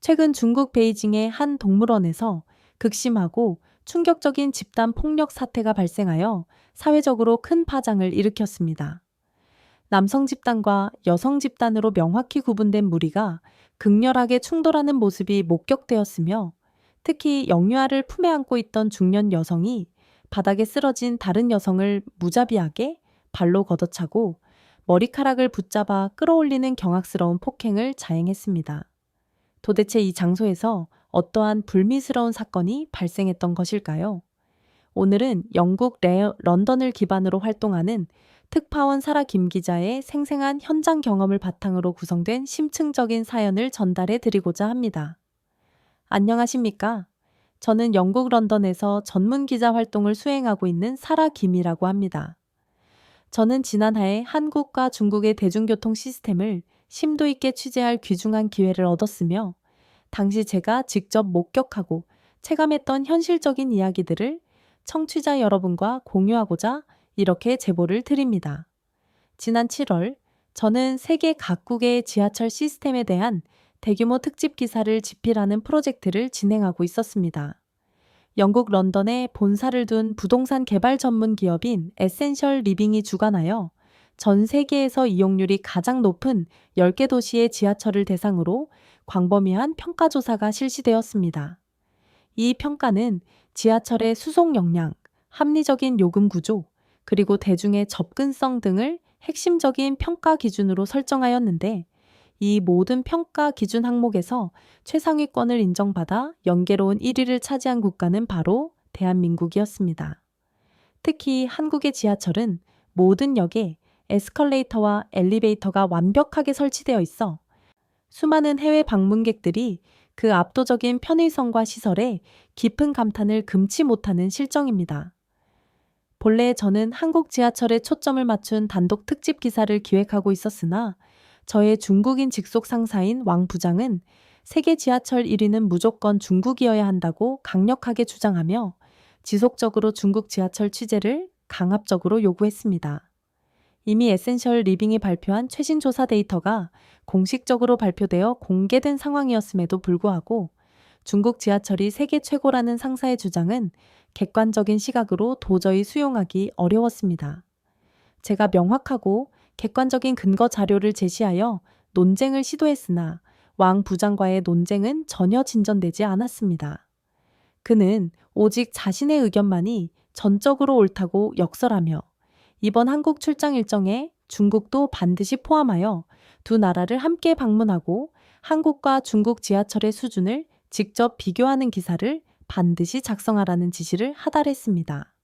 최근 중국 베이징의 한 동물원에서 극심하고 충격적인 집단 폭력 사태가 발생하여 사회적으로 큰 파장을 일으켰습니다. 남성 집단과 여성 집단으로 명확히 구분된 무리가 극렬하게 충돌하는 모습이 목격되었으며, 특히 영유아를 품에 안고 있던 중년 여성이 바닥에 쓰러진 다른 여성을 무자비하게 발로 걷어차고 머리카락을 붙잡아 끌어올리는 경악스러운 폭행을 자행했습니다. 도대체 이 장소에서 어떠한 불미스러운 사건이 발생했던 것일까요? 오늘은 영국 런던을 기반으로 활동하는 특파원 사라 김 기자의 생생한 현장 경험을 바탕으로 구성된 심층적인 사연을 전달해 드리고자 합니다. 안녕하십니까? 저는 영국 런던에서 전문 기자 활동을 수행하고 있는 사라 김이라고 합니다. 저는 지난해 한국과 중국의 대중교통 시스템을 심도 있게 취재할 귀중한 기회를 얻었으며, 당시 제가 직접 목격하고 체감했던 현실적인 이야기들을 청취자 여러분과 공유하고자 이렇게 제보를 드립니다. 지난 7월, 저는 세계 각국의 지하철 시스템에 대한 대규모 특집 기사를 집필하는 프로젝트를 진행하고 있었습니다. 영국 런던에 본사를 둔 부동산 개발 전문 기업인 에센셜 리빙이 주관하여 전 세계에서 이용률이 가장 높은 10개 도시의 지하철을 대상으로 광범위한 평가조사가 실시되었습니다. 이 평가는 지하철의 수송 역량, 합리적인 요금 구조, 그리고 대중의 접근성 등을 핵심적인 평가 기준으로 설정하였는데, 이 모든 평가 기준 항목에서 최상위권을 인정받아 영예로운 1위를 차지한 국가는 바로 대한민국이었습니다. 특히 한국의 지하철은 모든 역에 에스컬레이터와 엘리베이터가 완벽하게 설치되어 있어 수많은 해외 방문객들이 그 압도적인 편의성과 시설에 깊은 감탄을 금치 못하는 실정입니다. 본래 저는 한국 지하철에 초점을 맞춘 단독 특집 기사를 기획하고 있었으나, 저의 중국인 직속 상사인 왕 부장은 세계 지하철 1위는 무조건 중국이어야 한다고 강력하게 주장하며 지속적으로 중국 지하철 취재를 강압적으로 요구했습니다. 이미 에센셜 리빙이 발표한 최신 조사 데이터가 공식적으로 발표되어 공개된 상황이었음에도 불구하고 중국 지하철이 세계 최고라는 상사의 주장은 객관적인 시각으로 도저히 수용하기 어려웠습니다. 제가 명확하고 객관적인 근거 자료를 제시하여 논쟁을 시도했으나 왕 부장과의 논쟁은 전혀 진전되지 않았습니다. 그는 오직 자신의 의견만이 전적으로 옳다고 역설하며 이번 한국 출장 일정에 중국도 반드시 포함하여 두 나라를 함께 방문하고 한국과 중국 지하철의 수준을 직접 비교하는 기사를 반드시 작성하라는 지시를 하달했습니다.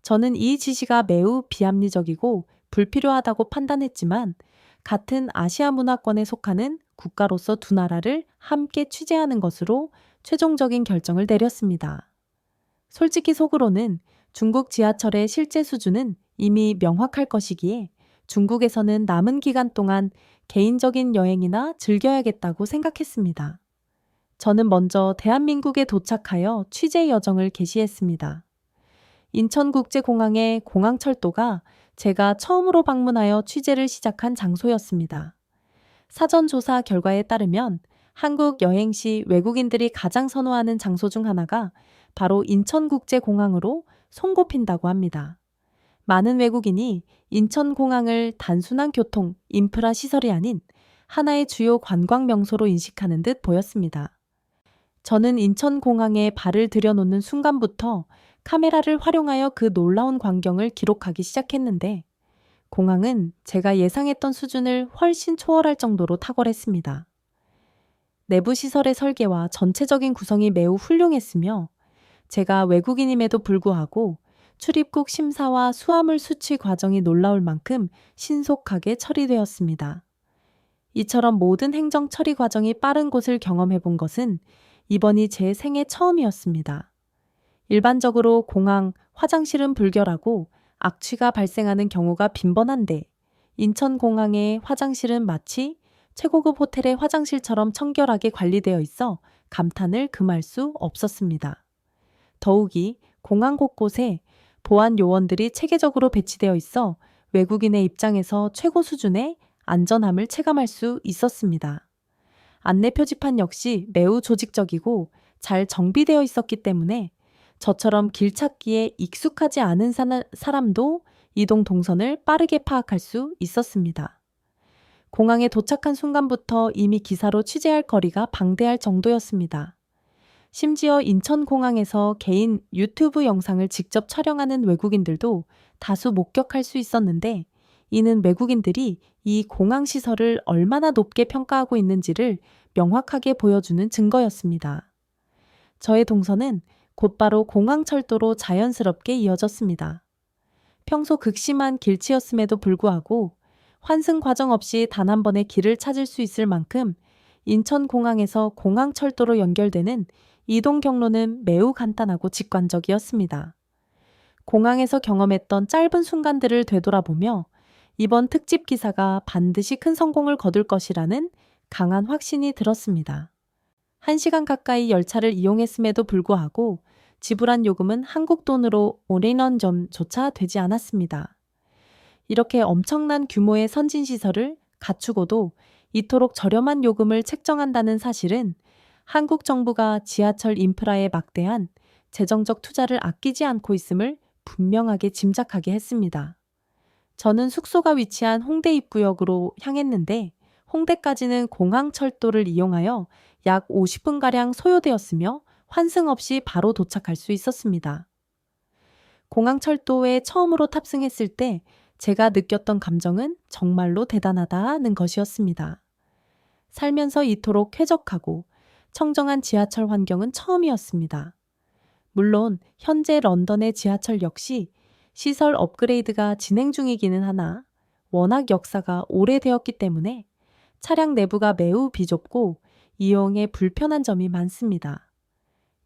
저는 이 지시가 매우 비합리적이고 불필요하다고 판단했지만, 같은 아시아 문화권에 속하는 국가로서 두 나라를 함께 취재하는 것으로 최종적인 결정을 내렸습니다. 솔직히 속으로는 중국 지하철의 실제 수준은 이미 명확할 것이기에 중국에서는 남은 기간 동안 개인적인 여행이나 즐겨야겠다고 생각했습니다. 저는 먼저 대한민국에 도착하여 취재 여정을 개시했습니다. 인천국제공항의 공항철도가 제가 처음으로 방문하여 취재를 시작한 장소였습니다. 사전 조사 결과에 따르면 한국 여행 시 외국인들이 가장 선호하는 장소 중 하나가 바로 인천국제공항으로 손꼽힌다고 합니다. 많은 외국인이 인천공항을 단순한 교통, 인프라 시설이 아닌 하나의 주요 관광 명소로 인식하는 듯 보였습니다. 저는 인천공항에 발을 들여놓는 순간부터 카메라를 활용하여 그 놀라운 광경을 기록하기 시작했는데, 공항은 제가 예상했던 수준을 훨씬 초월할 정도로 탁월했습니다. 내부 시설의 설계와 전체적인 구성이 매우 훌륭했으며, 제가 외국인임에도 불구하고 출입국 심사와 수화물 수취 과정이 놀라울 만큼 신속하게 처리되었습니다. 이처럼 모든 행정 처리 과정이 빠른 곳을 경험해 본 것은 이번이 제 생애 처음이었습니다. 일반적으로 공항, 화장실은 불결하고 악취가 발생하는 경우가 빈번한데, 인천공항의 화장실은 마치 최고급 호텔의 화장실처럼 청결하게 관리되어 있어 감탄을 금할 수 없었습니다. 더욱이 공항 곳곳에 보안 요원들이 체계적으로 배치되어 있어 외국인의 입장에서 최고 수준의 안전함을 체감할 수 있었습니다. 안내 표지판 역시 매우 조직적이고 잘 정비되어 있었기 때문에 저처럼 길 찾기에 익숙하지 않은 사람도 이동 동선을 빠르게 파악할 수 있었습니다. 공항에 도착한 순간부터 이미 기사로 취재할 거리가 방대할 정도였습니다. 심지어 인천공항에서 개인 유튜브 영상을 직접 촬영하는 외국인들도 다수 목격할 수 있었는데, 이는 외국인들이 이 공항 시설을 얼마나 높게 평가하고 있는지를 명확하게 보여주는 증거였습니다. 저의 동선은 곧바로 공항철도로 자연스럽게 이어졌습니다. 평소 극심한 길치였음에도 불구하고 환승 과정 없이 단 한 번의 길을 찾을 수 있을 만큼 인천공항에서 공항철도로 연결되는 이동 경로는 매우 간단하고 직관적이었습니다. 공항에서 경험했던 짧은 순간들을 되돌아보며 이번 특집 기사가 반드시 큰 성공을 거둘 것이라는 강한 확신이 들었습니다. 1시간 가까이 열차를 이용했음에도 불구하고 지불한 요금은 한국 돈으로 5만 점조차 되지 않았습니다. 이렇게 엄청난 규모의 선진시설을 갖추고도 이토록 저렴한 요금을 책정한다는 사실은 한국 정부가 지하철 인프라에 막대한 재정적 투자를 아끼지 않고 있음을 분명하게 짐작하게 했습니다. 저는 숙소가 위치한 홍대 입구역으로 향했는데 홍대까지는 공항철도를 이용하여 약 50분가량 소요되었으며 환승 없이 바로 도착할 수 있었습니다. 공항철도에 처음으로 탑승했을 때 제가 느꼈던 감정은 정말로 대단하다는 것이었습니다. 살면서 이토록 쾌적하고 청정한 지하철 환경은 처음이었습니다. 물론 현재 런던의 지하철 역시 시설 업그레이드가 진행 중이기는 하나 워낙 역사가 오래되었기 때문에 차량 내부가 매우 비좁고 이용에 불편한 점이 많습니다.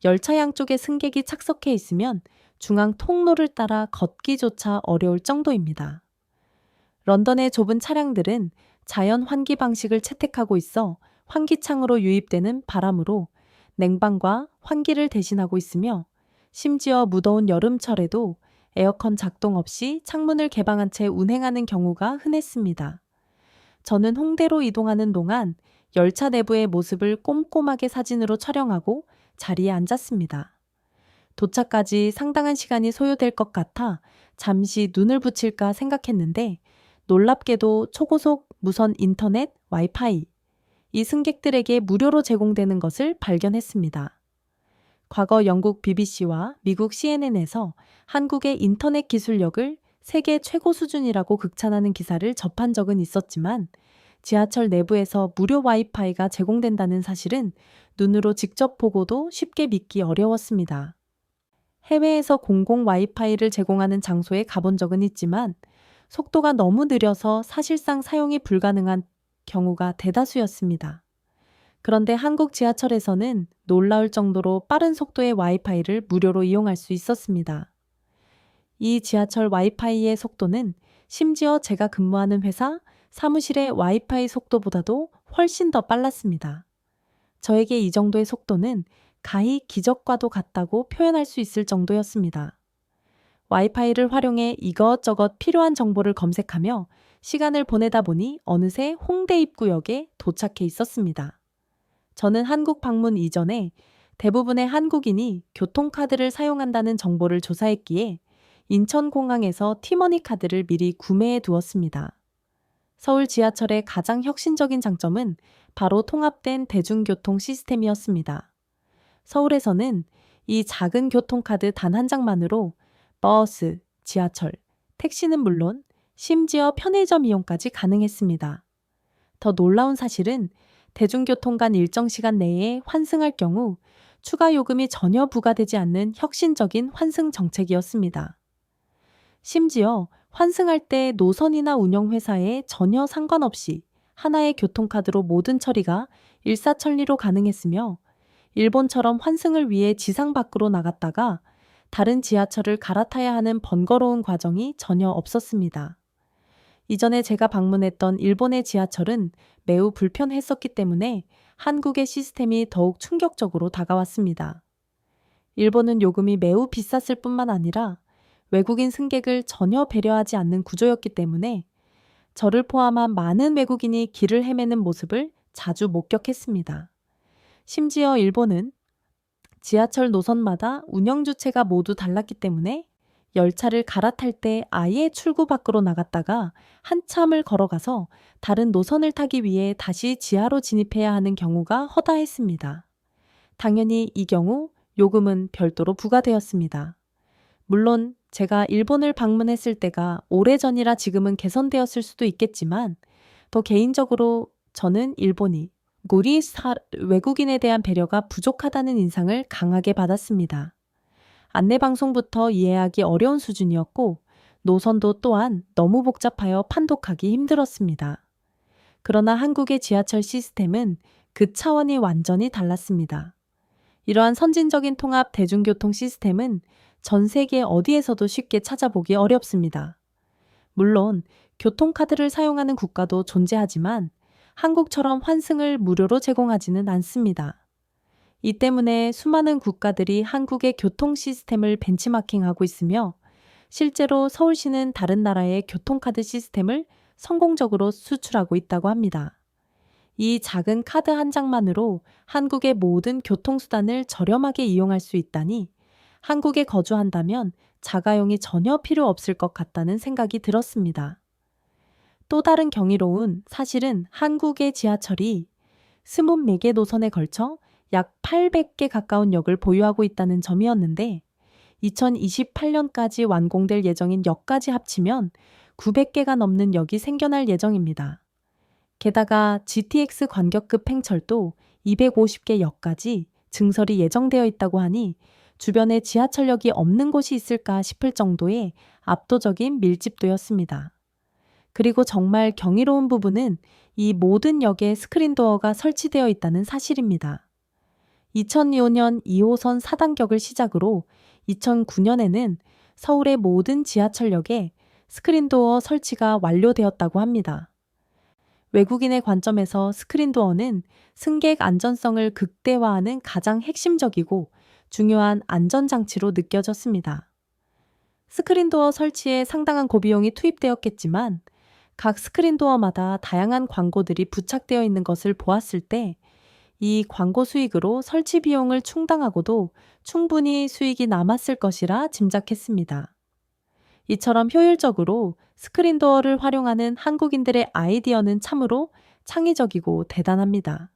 열차 양쪽에 승객이 착석해 있으면 중앙 통로를 따라 걷기조차 어려울 정도입니다. 런던의 좁은 차량들은 자연 환기 방식을 채택하고 있어 환기창으로 유입되는 바람으로 냉방과 환기를 대신하고 있으며 심지어 무더운 여름철에도 에어컨 작동 없이 창문을 개방한 채 운행하는 경우가 흔했습니다. 저는 홍대로 이동하는 동안 열차 내부의 모습을 꼼꼼하게 사진으로 촬영하고 자리에 앉았습니다. 도착까지 상당한 시간이 소요될 것 같아 잠시 눈을 붙일까 생각했는데 놀랍게도 초고속 무선 인터넷 와이파이, 이 승객들에게 무료로 제공되는 것을 발견했습니다. 과거 영국 BBC와 미국 CNN에서 한국의 인터넷 기술력을 세계 최고 수준이라고 극찬하는 기사를 접한 적은 있었지만 지하철 내부에서 무료 와이파이가 제공된다는 사실은 눈으로 직접 보고도 쉽게 믿기 어려웠습니다. 해외에서 공공 와이파이를 제공하는 장소에 가본 적은 있지만 속도가 너무 느려서 사실상 사용이 불가능한 경우가 대다수였습니다. 그런데 한국 지하철에서는 놀라울 정도로 빠른 속도의 와이파이를 무료로 이용할 수 있었습니다. 이 지하철 와이파이의 속도는 심지어 제가 근무하는 회사 사무실의 와이파이 속도보다도 훨씬 더 빨랐습니다. 저에게 이 정도의 속도는 가히 기적과도 같다고 표현할 수 있을 정도였습니다. 와이파이를 활용해 이것저것 필요한 정보를 검색하며 시간을 보내다 보니 어느새 홍대 입구역에 도착해 있었습니다. 저는 한국 방문 이전에 대부분의 한국인이 교통카드를 사용한다는 정보를 조사했기에 인천공항에서 티머니 카드를 미리 구매해 두었습니다. 서울 지하철의 가장 혁신적인 장점은 바로 통합된 대중교통 시스템이었습니다. 서울에서는 이 작은 교통카드 단 한 장만으로 버스, 지하철, 택시는 물론 심지어 편의점 이용까지 가능했습니다. 더 놀라운 사실은 대중교통 간 일정 시간 내에 환승할 경우 추가 요금이 전혀 부과되지 않는 혁신적인 환승 정책이었습니다. 심지어 환승할 때 노선이나 운영회사에 전혀 상관없이 하나의 교통카드로 모든 처리가 일사천리로 가능했으며 일본처럼 환승을 위해 지상 밖으로 나갔다가 다른 지하철을 갈아타야 하는 번거로운 과정이 전혀 없었습니다. 이전에 제가 방문했던 일본의 지하철은 매우 불편했었기 때문에 한국의 시스템이 더욱 충격적으로 다가왔습니다. 일본은 요금이 매우 비쌌을 뿐만 아니라 외국인 승객을 전혀 배려하지 않는 구조였기 때문에 저를 포함한 많은 외국인이 길을 헤매는 모습을 자주 목격했습니다. 심지어 일본은 지하철 노선마다 운영 주체가 모두 달랐기 때문에 열차를 갈아탈 때 아예 출구 밖으로 나갔다가 한참을 걸어가서 다른 노선을 타기 위해 다시 지하로 진입해야 하는 경우가 허다했습니다. 당연히 이 경우 요금은 별도로 부과되었습니다. 물론 제가 일본을 방문했을 때가 오래전이라 지금은 개선되었을 수도 있겠지만 더 개인적으로 저는 일본이 외국인에 대한 배려가 부족하다는 인상을 강하게 받았습니다. 안내방송부터 이해하기 어려운 수준이었고 노선도 또한 너무 복잡하여 판독하기 힘들었습니다. 그러나 한국의 지하철 시스템은 그 차원이 완전히 달랐습니다. 이러한 선진적인 통합 대중교통 시스템은 전 세계 어디에서도 쉽게 찾아보기 어렵습니다. 물론 교통카드를 사용하는 국가도 존재하지만 한국처럼 환승을 무료로 제공하지는 않습니다. 이 때문에 수많은 국가들이 한국의 교통 시스템을 벤치마킹하고 있으며 실제로 서울시는 다른 나라의 교통카드 시스템을 성공적으로 수출하고 있다고 합니다. 이 작은 카드 한 장만으로 한국의 모든 교통수단을 저렴하게 이용할 수 있다니 한국에 거주한다면 자가용이 전혀 필요 없을 것 같다는 생각이 들었습니다. 또 다른 경이로운 사실은 한국의 지하철이 24개 노선에 걸쳐 약 800개 가까운 역을 보유하고 있다는 점이었는데 2028년까지 완공될 예정인 역까지 합치면 900개가 넘는 역이 생겨날 예정입니다. 게다가 GTX 관격급 팽철도 250개 역까지 증설이 예정되어 있다고 하니 주변에 지하철역이 없는 곳이 있을까 싶을 정도의 압도적인 밀집도였습니다. 그리고 정말 경이로운 부분은 이 모든 역에 스크린도어가 설치되어 있다는 사실입니다. 2005년 2호선 4단격을 시작으로 2009년에는 서울의 모든 지하철역에 스크린도어 설치가 완료되었다고 합니다. 외국인의 관점에서 스크린도어는 승객 안전성을 극대화하는 가장 핵심적이고 중요한 안전장치로 느껴졌습니다. 스크린도어 설치에 상당한 고비용이 투입되었겠지만 각 스크린도어마다 다양한 광고들이 부착되어 있는 것을 보았을 때 이 광고 수익으로 설치 비용을 충당하고도 충분히 수익이 남았을 것이라 짐작했습니다. 이처럼 효율적으로 스크린도어를 활용하는 한국인들의 아이디어는 참으로 창의적이고 대단합니다.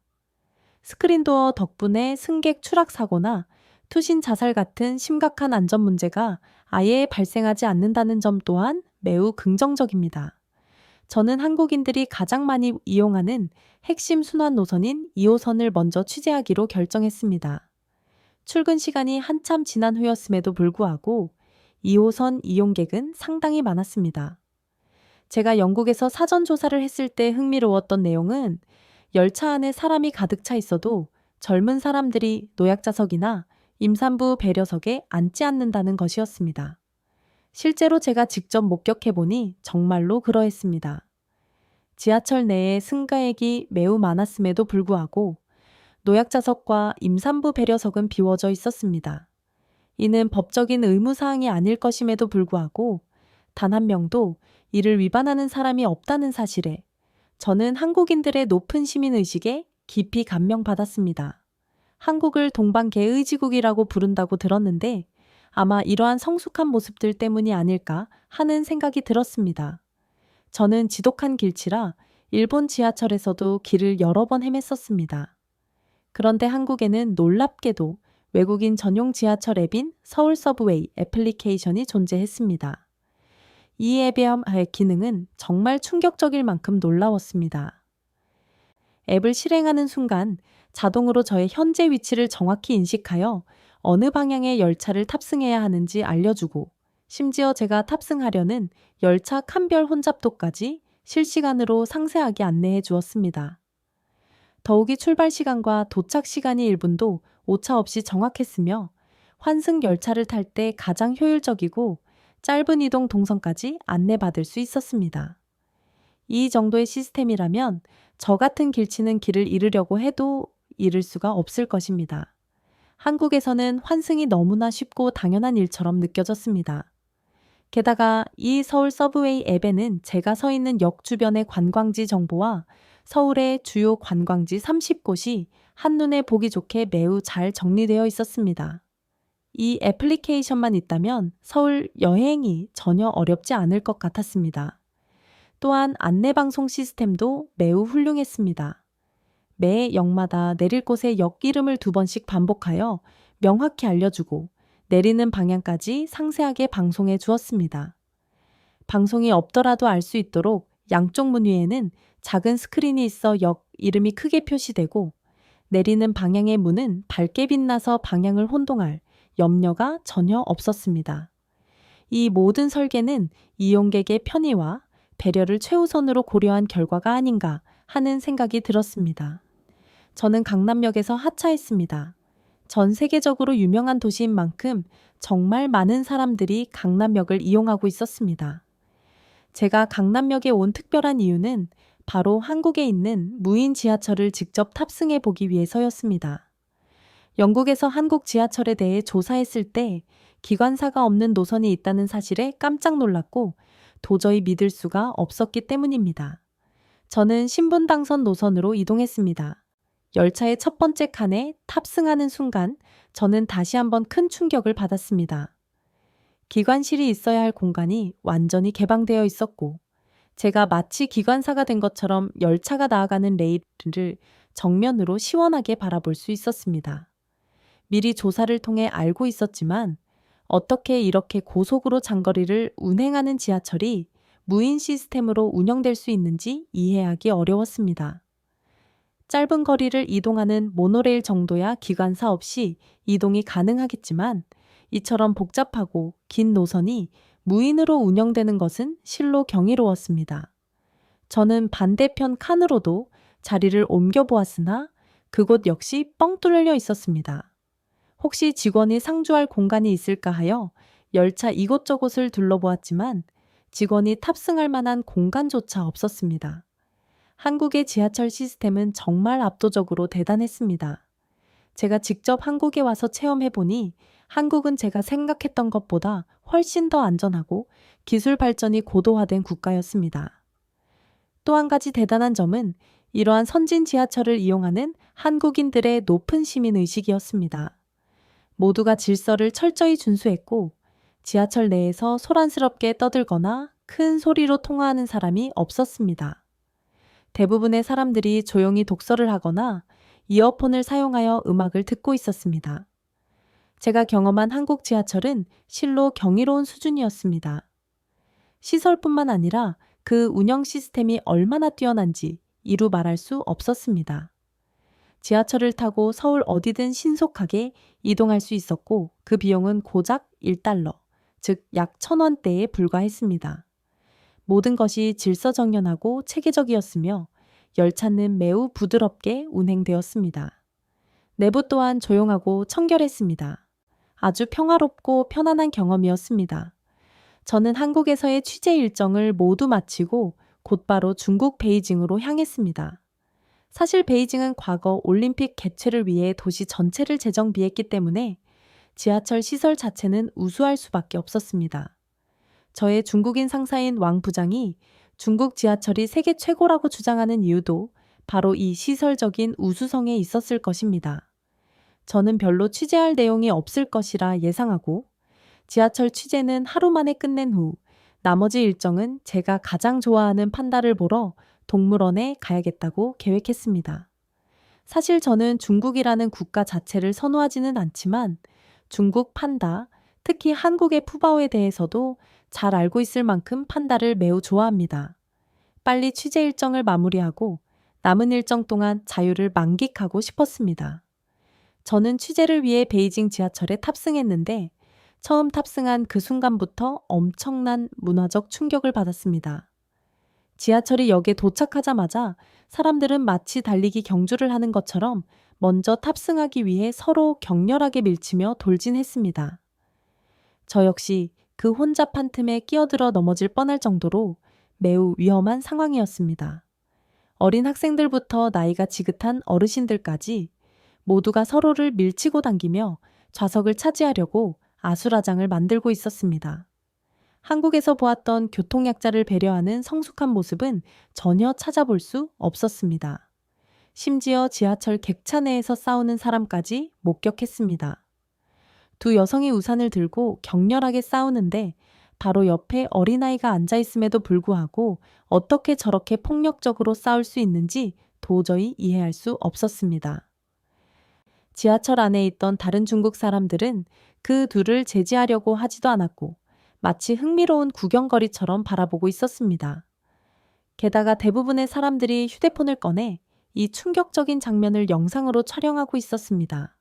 스크린도어 덕분에 승객 추락 사고나 투신 자살 같은 심각한 안전 문제가 아예 발생하지 않는다는 점 또한 매우 긍정적입니다. 저는 한국인들이 가장 많이 이용하는 핵심 순환 노선인 2호선을 먼저 취재하기로 결정했습니다. 출근 시간이 한참 지난 후였음에도 불구하고 2호선 이용객은 상당히 많았습니다. 제가 영국에서 사전 조사를 했을 때 흥미로웠던 내용은 열차 안에 사람이 가득 차 있어도 젊은 사람들이 노약자석이나 임산부 배려석에 앉지 않는다는 것이었습니다. 실제로 제가 직접 목격해보니 정말로 그러했습니다. 지하철 내에 승가액이 매우 많았음에도 불구하고 노약자석과 임산부 배려석은 비워져 있었습니다. 이는 법적인 의무사항이 아닐 것임에도 불구하고 단 한 명도 이를 위반하는 사람이 없다는 사실에 저는 한국인들의 높은 시민의식에 깊이 감명받았습니다. 한국을 동방개의지국이라고 부른다고 들었는데 아마 이러한 성숙한 모습들 때문이 아닐까 하는 생각이 들었습니다. 저는 지독한 길치라 일본 지하철에서도 길을 여러 번 헤맸었습니다. 그런데 한국에는 놀랍게도 외국인 전용 지하철 앱인 서울 서브웨이 애플리케이션이 존재했습니다. 이 앱의 기능은 정말 충격적일 만큼 놀라웠습니다. 앱을 실행하는 순간 자동으로 저의 현재 위치를 정확히 인식하여 어느 방향의 열차를 탑승해야 하는지 알려주고 심지어 제가 탑승하려는 열차 칸별 혼잡도까지 실시간으로 상세하게 안내해 주었습니다. 더욱이 출발 시간과 도착 시간이 1분도 오차 없이 정확했으며 환승 열차를 탈 때 가장 효율적이고 짧은 이동 동선까지 안내받을 수 있었습니다. 이 정도의 시스템이라면 저 같은 길치는 길을 잃으려고 해도 잃을 수가 없을 것입니다. 한국에서는 환승이 너무나 쉽고 당연한 일처럼 느껴졌습니다. 게다가 이 서울 서브웨이 앱에는 제가 서 있는 역 주변의 관광지 정보와 서울의 주요 관광지 30곳이 한눈에 보기 좋게 매우 잘 정리되어 있었습니다. 이 애플리케이션만 있다면 서울 여행이 전혀 어렵지 않을 것 같았습니다. 또한 안내방송 시스템도 매우 훌륭했습니다. 매 역마다 내릴 곳의 역 이름을 2번씩 반복하여 명확히 알려주고 내리는 방향까지 상세하게 방송해 주었습니다. 방송이 없더라도 알 수 있도록 양쪽 문 위에는 작은 스크린이 있어 역 이름이 크게 표시되고 내리는 방향의 문은 밝게 빛나서 방향을 혼동할 염려가 전혀 없었습니다. 이 모든 설계는 이용객의 편의와 배려를 최우선으로 고려한 결과가 아닌가 하는 생각이 들었습니다. 저는 강남역에서 하차했습니다. 전 세계적으로 유명한 도시인 만큼 정말 많은 사람들이 강남역을 이용하고 있었습니다. 제가 강남역에 온 특별한 이유는 바로 한국에 있는 무인 지하철을 직접 탑승해 보기 위해서였습니다. 영국에서 한국 지하철에 대해 조사했을 때 기관사가 없는 노선이 있다는 사실에 깜짝 놀랐고 도저히 믿을 수가 없었기 때문입니다. 저는 신분당선 노선으로 이동했습니다. 열차의 첫 번째 칸에 탑승하는 순간 저는 다시 한번 큰 충격을 받았습니다. 기관실이 있어야 할 공간이 완전히 개방되어 있었고 제가 마치 기관사가 된 것처럼 열차가 나아가는 레일을 정면으로 시원하게 바라볼 수 있었습니다. 미리 조사를 통해 알고 있었지만 어떻게 이렇게 고속으로 장거리를 운행하는 지하철이 무인 시스템으로 운영될 수 있는지 이해하기 어려웠습니다. 짧은 거리를 이동하는 모노레일 정도야 기관사 없이 이동이 가능하겠지만 이처럼 복잡하고 긴 노선이 무인으로 운영되는 것은 실로 경이로웠습니다. 저는 반대편 칸으로도 자리를 옮겨보았으나 그곳 역시 뻥 뚫려 있었습니다. 혹시 직원이 상주할 공간이 있을까 하여 열차 이곳저곳을 둘러보았지만 직원이 탑승할 만한 공간조차 없었습니다. 한국의 지하철 시스템은 정말 압도적으로 대단했습니다. 제가 직접 한국에 와서 체험해보니 한국은 제가 생각했던 것보다 훨씬 더 안전하고 기술 발전이 고도화된 국가였습니다. 또 한 가지 대단한 점은 이러한 선진 지하철을 이용하는 한국인들의 높은 시민의식이었습니다. 모두가 질서를 철저히 준수했고 지하철 내에서 소란스럽게 떠들거나 큰 소리로 통화하는 사람이 없었습니다. 대부분의 사람들이 조용히 독서를 하거나 이어폰을 사용하여 음악을 듣고 있었습니다. 제가 경험한 한국 지하철은 실로 경이로운 수준이었습니다. 시설뿐만 아니라 그 운영 시스템이 얼마나 뛰어난지 이루 말할 수 없었습니다. 지하철을 타고 서울 어디든 신속하게 이동할 수 있었고 그 비용은 고작 1달러, 즉 약 1,000원대에 불과했습니다. 모든 것이 질서정연하고 체계적이었으며 열차는 매우 부드럽게 운행되었습니다. 내부 또한 조용하고 청결했습니다. 아주 평화롭고 편안한 경험이었습니다. 저는 한국에서의 취재 일정을 모두 마치고 곧바로 중국 베이징으로 향했습니다. 사실 베이징은 과거 올림픽 개최를 위해 도시 전체를 재정비했기 때문에 지하철 시설 자체는 우수할 수밖에 없었습니다. 저의 중국인 상사인 왕 부장이 중국 지하철이 세계 최고라고 주장하는 이유도 바로 이 시설적인 우수성에 있었을 것입니다. 저는 별로 취재할 내용이 없을 것이라 예상하고 지하철 취재는 하루 만에 끝낸 후 나머지 일정은 제가 가장 좋아하는 판다를 보러 동물원에 가야겠다고 계획했습니다. 사실 저는 중국이라는 국가 자체를 선호하지는 않지만 중국 판다, 특히 한국의 푸바오에 대해서도 잘 알고 있을 만큼 판다를 매우 좋아합니다. 빨리 취재 일정을 마무리하고 남은 일정 동안 자유를 만끽하고 싶었습니다. 저는 취재를 위해 베이징 지하철에 탑승했는데 처음 탑승한 그 순간부터 엄청난 문화적 충격을 받았습니다. 지하철이 역에 도착하자마자 사람들은 마치 달리기 경주를 하는 것처럼 먼저 탑승하기 위해 서로 격렬하게 밀치며 돌진했습니다. 저 역시 그 혼잡한 틈에 끼어들어 넘어질 뻔할 정도로 매우 위험한 상황이었습니다. 어린 학생들부터 나이가 지긋한 어르신들까지 모두가 서로를 밀치고 당기며 좌석을 차지하려고 아수라장을 만들고 있었습니다. 한국에서 보았던 교통약자를 배려하는 성숙한 모습은 전혀 찾아볼 수 없었습니다. 심지어 지하철 객차 내에서 싸우는 사람까지 목격했습니다. 두 여성이 우산을 들고 격렬하게 싸우는데 바로 옆에 어린아이가 앉아 있음에도 불구하고 어떻게 저렇게 폭력적으로 싸울 수 있는지 도저히 이해할 수 없었습니다. 지하철 안에 있던 다른 중국 사람들은 그 둘을 제지하려고 하지도 않았고 마치 흥미로운 구경거리처럼 바라보고 있었습니다. 게다가 대부분의 사람들이 휴대폰을 꺼내 이 충격적인 장면을 영상으로 촬영하고 있었습니다.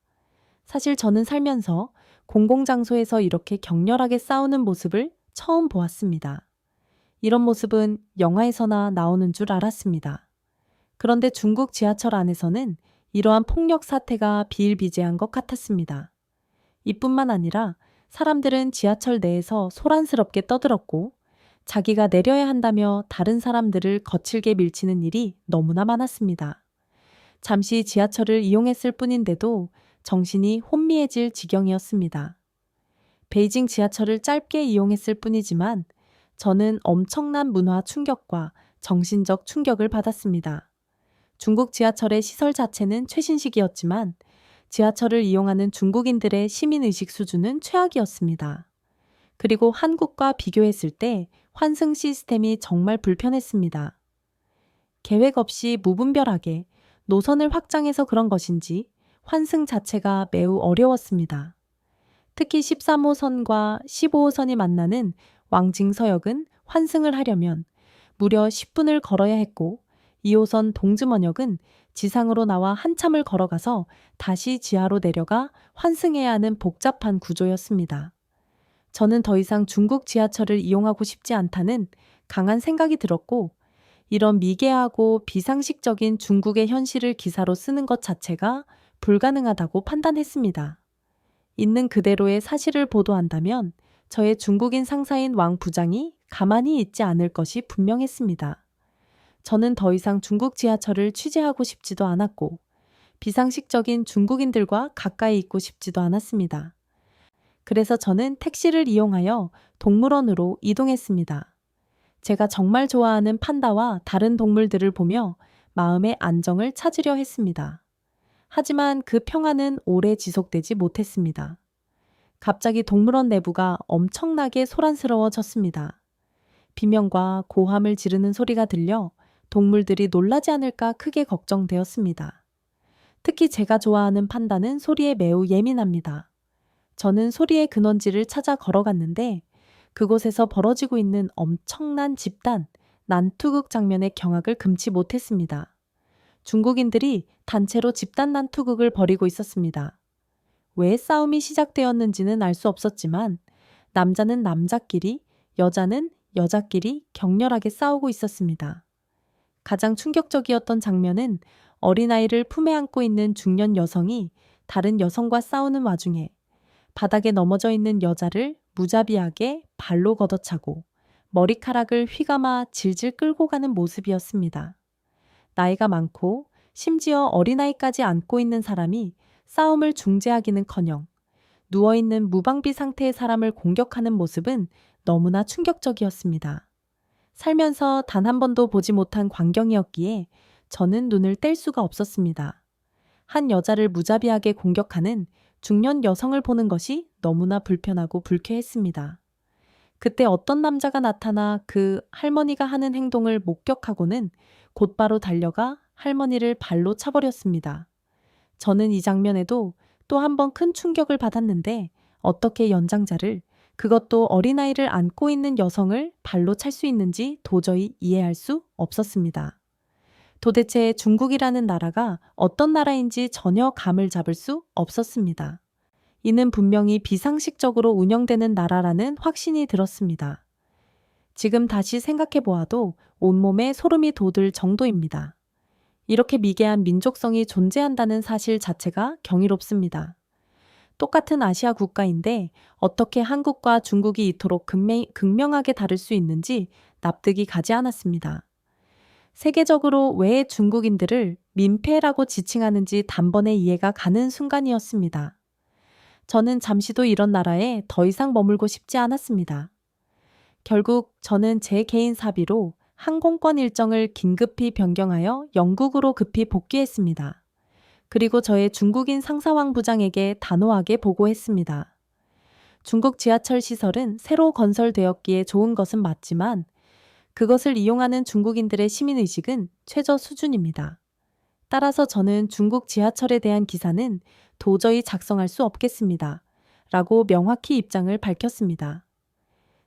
사실 저는 살면서 공공장소에서 이렇게 격렬하게 싸우는 모습을 처음 보았습니다. 이런 모습은 영화에서나 나오는 줄 알았습니다. 그런데 중국 지하철 안에서는 이러한 폭력 사태가 비일비재한 것 같았습니다. 이뿐만 아니라 사람들은 지하철 내에서 소란스럽게 떠들었고 자기가 내려야 한다며 다른 사람들을 거칠게 밀치는 일이 너무나 많았습니다. 잠시 지하철을 이용했을 뿐인데도 정신이 혼미해질 지경이었습니다. 베이징 지하철을 짧게 이용했을 뿐이지만 저는 엄청난 문화 충격과 정신적 충격을 받았습니다. 중국 지하철의 시설 자체는 최신식이었지만 지하철을 이용하는 중국인들의 시민의식 수준은 최악이었습니다. 그리고 한국과 비교했을 때 환승 시스템이 정말 불편했습니다. 계획 없이 무분별하게 노선을 확장해서 그런 것인지 환승 자체가 매우 어려웠습니다. 특히 13호선과 15호선이 만나는 왕징서역은 환승을 하려면 무려 10분을 걸어야 했고 2호선 동즈먼역은 지상으로 나와 한참을 걸어가서 다시 지하로 내려가 환승해야 하는 복잡한 구조였습니다. 저는 더 이상 중국 지하철을 이용하고 싶지 않다는 강한 생각이 들었고 이런 미개하고 비상식적인 중국의 현실을 기사로 쓰는 것 자체가 불가능하다고 판단했습니다. 있는 그대로의 사실을 보도한다면 저의 중국인 상사인 왕 부장이 가만히 있지 않을 것이 분명했습니다. 저는 더 이상 중국 지하철을 취재하고 싶지도 않았고 비상식적인 중국인들과 가까이 있고 싶지도 않았습니다. 그래서 저는 택시를 이용하여 동물원으로 이동했습니다. 제가 정말 좋아하는 판다와 다른 동물들을 보며 마음의 안정을 찾으려 했습니다. 하지만 그 평화는 오래 지속되지 못했습니다. 갑자기 동물원 내부가 엄청나게 소란스러워졌습니다. 비명과 고함을 지르는 소리가 들려 동물들이 놀라지 않을까 크게 걱정되었습니다. 특히 제가 좋아하는 판다는 소리에 매우 예민합니다. 저는 소리의 근원지를 찾아 걸어갔는데 그곳에서 벌어지고 있는 엄청난 집단, 난투극 장면의 경악을 금치 못했습니다. 중국인들이 단체로 집단 난투극을 벌이고 있었습니다. 왜 싸움이 시작되었는지는 알 수 없었지만 남자는 남자끼리, 여자는 여자끼리 격렬하게 싸우고 있었습니다. 가장 충격적이었던 장면은 어린아이를 품에 안고 있는 중년 여성이 다른 여성과 싸우는 와중에 바닥에 넘어져 있는 여자를 무자비하게 발로 걷어차고 머리카락을 휘감아 질질 끌고 가는 모습이었습니다. 나이가 많고 심지어 어린아이까지 안고 있는 사람이 싸움을 중재하기는커녕 누워있는 무방비 상태의 사람을 공격하는 모습은 너무나 충격적이었습니다. 살면서 단 한 번도 보지 못한 광경이었기에 저는 눈을 뗄 수가 없었습니다. 한 여자를 무자비하게 공격하는 중년 여성을 보는 것이 너무나 불편하고 불쾌했습니다. 그때 어떤 남자가 나타나 그 할머니가 하는 행동을 목격하고는 곧바로 달려가 할머니를 발로 차버렸습니다. 저는 이 장면에도 또 한 번 큰 충격을 받았는데 어떻게 연장자를, 그것도 어린아이를 안고 있는 여성을 발로 찰 수 있는지 도저히 이해할 수 없었습니다. 도대체 중국이라는 나라가 어떤 나라인지 전혀 감을 잡을 수 없었습니다. 이는 분명히 비상식적으로 운영되는 나라라는 확신이 들었습니다. 지금 다시 생각해 보아도 온몸에 소름이 돋을 정도입니다. 이렇게 미개한 민족성이 존재한다는 사실 자체가 경이롭습니다. 똑같은 아시아 국가인데 어떻게 한국과 중국이 이토록 극명하게 다를 수 있는지 납득이 가지 않았습니다. 세계적으로 왜 중국인들을 민폐라고 지칭하는지 단번에 이해가 가는 순간이었습니다. 저는 잠시도 이런 나라에 더 이상 머물고 싶지 않았습니다. 결국 저는 제 개인 사비로 항공권 일정을 긴급히 변경하여 영국으로 급히 복귀했습니다. 그리고 저의 중국인 상사왕 부장에게 단호하게 보고했습니다. 중국 지하철 시설은 새로 건설되었기에 좋은 것은 맞지만 그것을 이용하는 중국인들의 시민의식은 최저 수준입니다. 따라서 저는 중국 지하철에 대한 기사는 도저히 작성할 수 없겠습니다. 라고 명확히 입장을 밝혔습니다.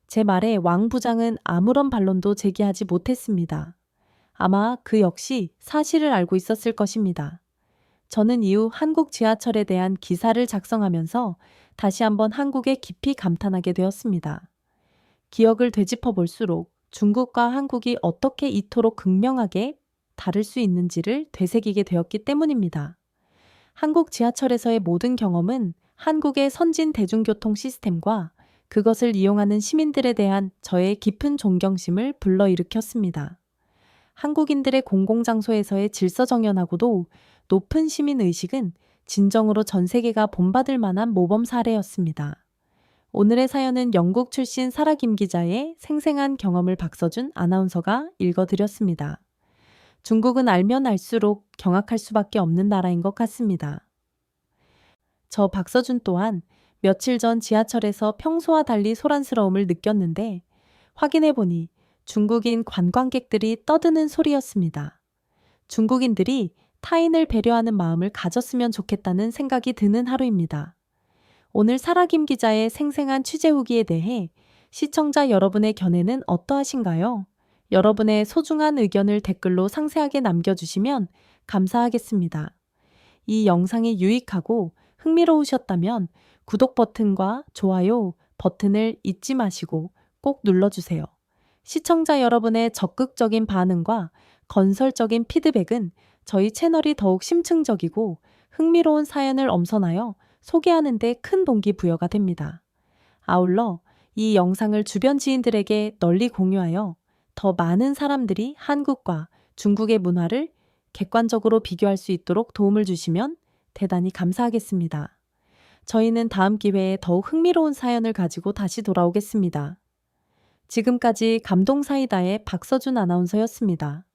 제 말에 왕 부장은 아무런 반론도 제기하지 못했습니다. 아마 그 역시 사실을 알고 있었을 것입니다. 저는 이후 한국 지하철에 대한 기사를 작성하면서 다시 한번 한국에 깊이 감탄하게 되었습니다. 기억을 되짚어 볼수록 중국과 한국이 어떻게 이토록 극명하게 다를 수 있는지를 되새기게 되었기 때문입니다. 한국 지하철에서의 모든 경험은 한국의 선진 대중교통 시스템과 그것을 이용하는 시민들에 대한 저의 깊은 존경심을 불러일으켰습니다. 한국인들의 공공장소에서의 질서정연하고도 높은 시민의식은 진정으로 전 세계가 본받을 만한 모범 사례였습니다. 오늘의 사연은 영국 출신 사라 김 기자의 생생한 경험을 박서준 아나운서가 읽어드렸습니다. 중국은 알면 알수록 경악할 수밖에 없는 나라인 것 같습니다. 저 박서준 또한 며칠 전 지하철에서 평소와 달리 소란스러움을 느꼈는데 확인해보니 중국인 관광객들이 떠드는 소리였습니다. 중국인들이 타인을 배려하는 마음을 가졌으면 좋겠다는 생각이 드는 하루입니다. 오늘 사라 김 기자의 생생한 취재 후기에 대해 시청자 여러분의 견해는 어떠하신가요? 여러분의 소중한 의견을 댓글로 상세하게 남겨주시면 감사하겠습니다. 이 영상이 유익하고 흥미로우셨다면 구독 버튼과 좋아요 버튼을 잊지 마시고 꼭 눌러주세요. 시청자 여러분의 적극적인 반응과 건설적인 피드백은 저희 채널이 더욱 심층적이고 흥미로운 사연을 엄선하여 소개하는 데 큰 동기부여가 됩니다. 아울러 이 영상을 주변 지인들에게 널리 공유하여 더 많은 사람들이 한국과 중국의 문화를 객관적으로 비교할 수 있도록 도움을 주시면 대단히 감사하겠습니다. 저희는 다음 기회에 더욱 흥미로운 사연을 가지고 다시 돌아오겠습니다. 지금까지 감동사이다의 박서준 아나운서였습니다.